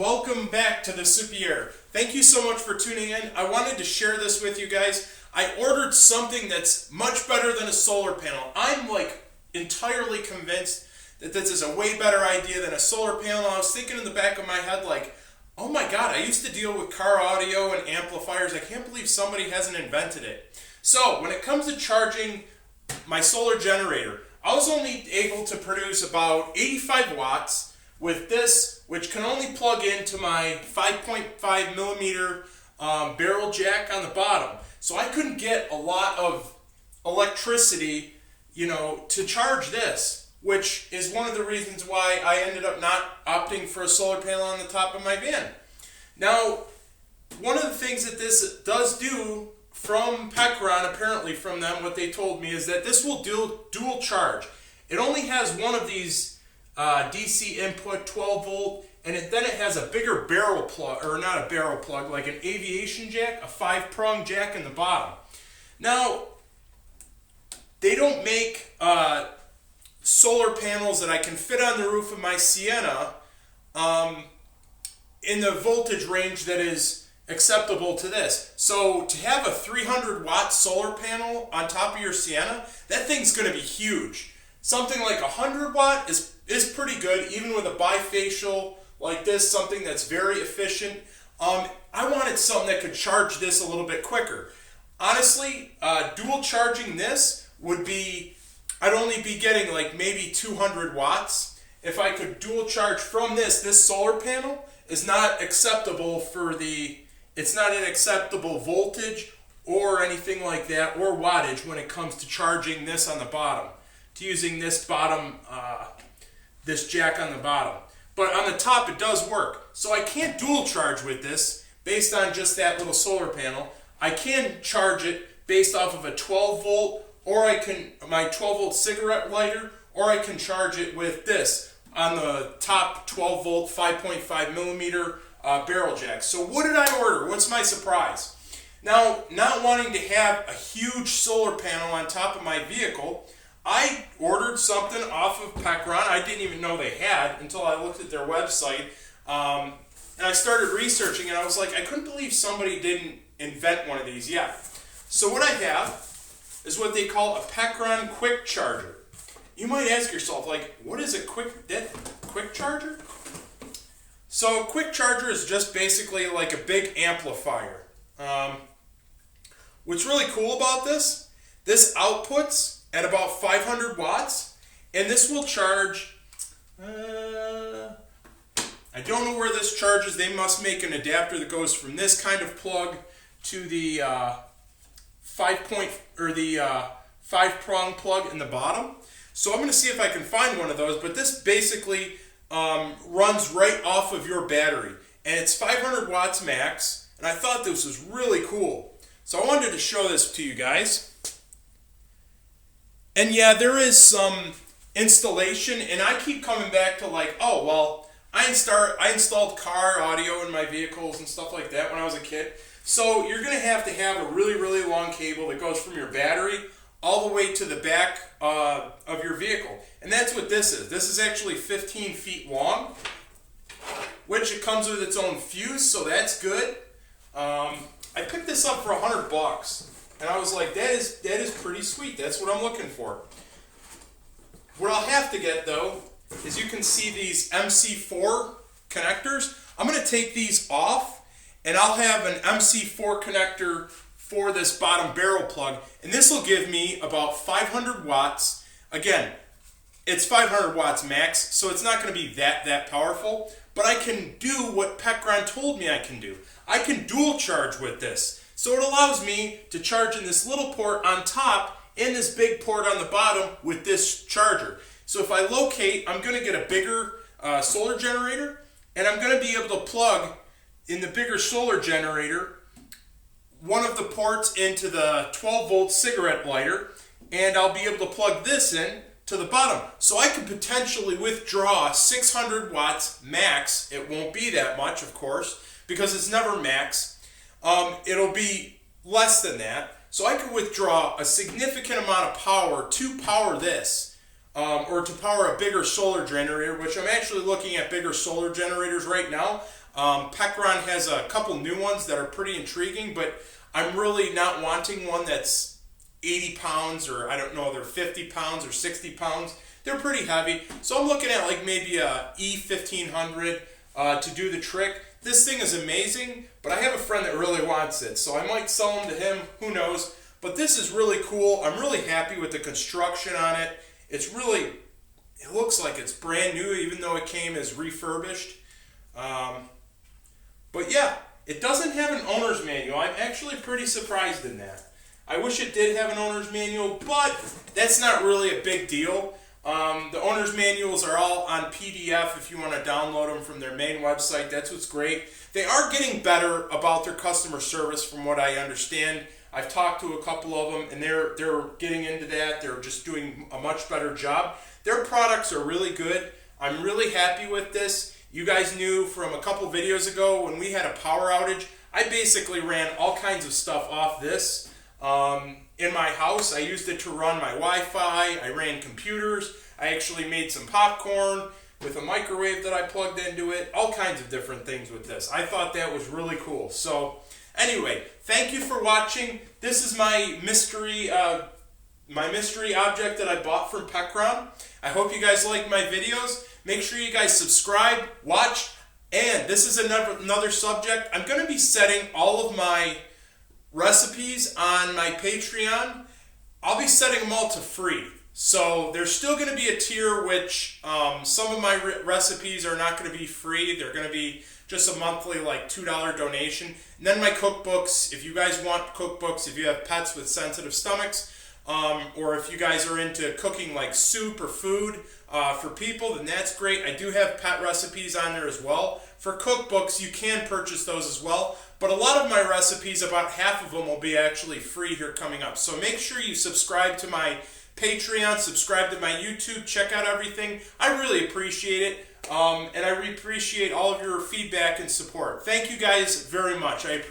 welcome back to the Soupy Air. Thank you so much for tuning in. I wanted to share this with you guys. I ordered something that's much better than a solar panel. I'm entirely convinced that this is a way better idea than a solar panel. I was thinking in the back of my head oh my god, I used to deal with car audio and amplifiers. I can't believe somebody hasn't invented it. So when it comes to charging my solar generator, I was only able to produce about 85 watts with this, which can only plug into my 5.5 millimeter barrel jack on the bottom. So I couldn't get a lot of electricity, to charge this, which is one of the reasons why I ended up not opting for a solar panel on the top of my van. Now, one of the things that this does do from Pecron, apparently from them, what they told me is that this will dual charge. It only has one of these DC input, 12 volt, and then it has a bigger barrel plug, or not a barrel plug, like an aviation jack, a 5-prong jack in the bottom. Now, they don't make solar panels that I can fit on the roof of my Sienna in the voltage range that is acceptable to this. So to have a 300 watt solar panel on top of your Sienna, that thing's going to be huge. Something like 100 watt is pretty good, even with a bifacial like this, something that's very efficient. I wanted something that could charge this a little bit quicker. Honestly, dual charging this would be, I'd only be getting maybe 200 watts. If I could dual charge from this solar panel is not acceptable it's not an acceptable voltage or anything like that, or wattage when it comes to charging this on the bottom, to using this bottom, this jack on the bottom. But on the top it does work. So I can't dual charge with this based on just that little solar panel. I can charge it based off of a 12 volt, or my 12 volt cigarette lighter, or I can charge it with this on the top 12 volt 5.5 millimeter barrel jack. So what did I order? What's my surprise? Now, not wanting to have a huge solar panel on top of my vehicle, I ordered something off of Pecron. I didn't even know they had until I looked at their website. And I started researching, and I was like, I couldn't believe somebody didn't invent one of these yet. So what I have is what they call a Pecron quick charger. You might ask yourself, what is a quick charger? So a quick charger is just basically like a big amplifier. What's really cool about this outputs at about 500 watts, and this will charge, I don't know where this charges. They must make an adapter that goes from this kind of plug to the 5-prong plug in the bottom. So I'm going to see if I can find one of those, but this basically runs right off of your battery, and it's 500 watts max, and I thought this was really cool. So I wanted to show this to you guys. And yeah, there is some installation, and I keep coming back to I installed car audio in my vehicles and stuff like that when I was a kid. So you're going to have a really, really long cable that goes from your battery all the way to the back of your vehicle. And that's what this is. This is actually 15 feet long, which it comes with its own fuse, so that's good. I picked this up for $100, and I was like, that is pretty sweet. That's what I'm looking for. What I'll have to get, though, is you can see these MC4 connectors. I'm going to take these off, and I'll have an MC4 connector for this bottom barrel plug, and this will give me about 500 watts. Again, it's 500 watts max, so it's not going to be that powerful, but I can do what Pecron told me I can do. I can dual charge with this. So it allows me to charge in this little port on top and this big port on the bottom with this charger. So if I locate, I'm going to get a bigger solar generator, and I'm going to be able to plug in the bigger solar generator one of the ports into the 12 volt cigarette lighter, and I'll be able to plug this in to the bottom. So I could potentially withdraw 600 watts max. It won't be that much, of course, because it's never max. It'll be less than that. So I can withdraw a significant amount of power to power this, or to power a bigger solar generator, which I'm actually looking at bigger solar generators right now. Pecron has a couple new ones that are pretty intriguing, but I'm really not wanting one that's 80 pounds, or I don't know, they're 50 pounds or 60 pounds. They're pretty heavy. So I'm looking at like maybe a E1500 to do the trick. This thing is amazing, but I have a friend that really wants it, so I might sell them to him, who knows. But this is really cool. I'm really happy with the construction on it. It's really, it looks like it's brand new, even though it came as refurbished. But yeah, it doesn't have an owner's manual. I'm actually pretty surprised in that. I wish it did have an owner's manual, but that's not really a big deal. The owner's manuals are all on PDF if you want to download them from their main website. That's what's great. They are getting better about their customer service from what I understand. I've talked to a couple of them, and they're getting into that. They're just doing a much better job. Their products are really good. I'm really happy with this. You guys knew from a couple videos ago when we had a power outage, I basically ran all kinds of stuff off this. In my house, I used it to run my Wi-Fi. I ran computers. I actually made some popcorn with a microwave that I plugged into it. All kinds of different things with this. I thought that was really cool. So anyway, thank you for watching. This is my mystery object that I bought from Pecron. I hope you guys like my videos. Make sure you guys subscribe, watch, and this is another subject. I'm going to be setting all of my recipes on my Patreon. I'll be setting them all to free. So there's still going to be a tier which some of my recipes are not going to be free. They're going to be just a monthly like $2 donation. And then my cookbooks, if you guys want cookbooks, if you have pets with sensitive stomachs, or if you guys are into cooking like soup or food for people, then that's great. I do have pet recipes on there as well. For cookbooks, you can purchase those as well. But a lot of my recipes, about half of them, will be actually free here coming up. So make sure you subscribe to my Patreon, subscribe to my YouTube, check out everything. I really appreciate it. And I appreciate all of your feedback and support. Thank you guys very much. I appreciate it.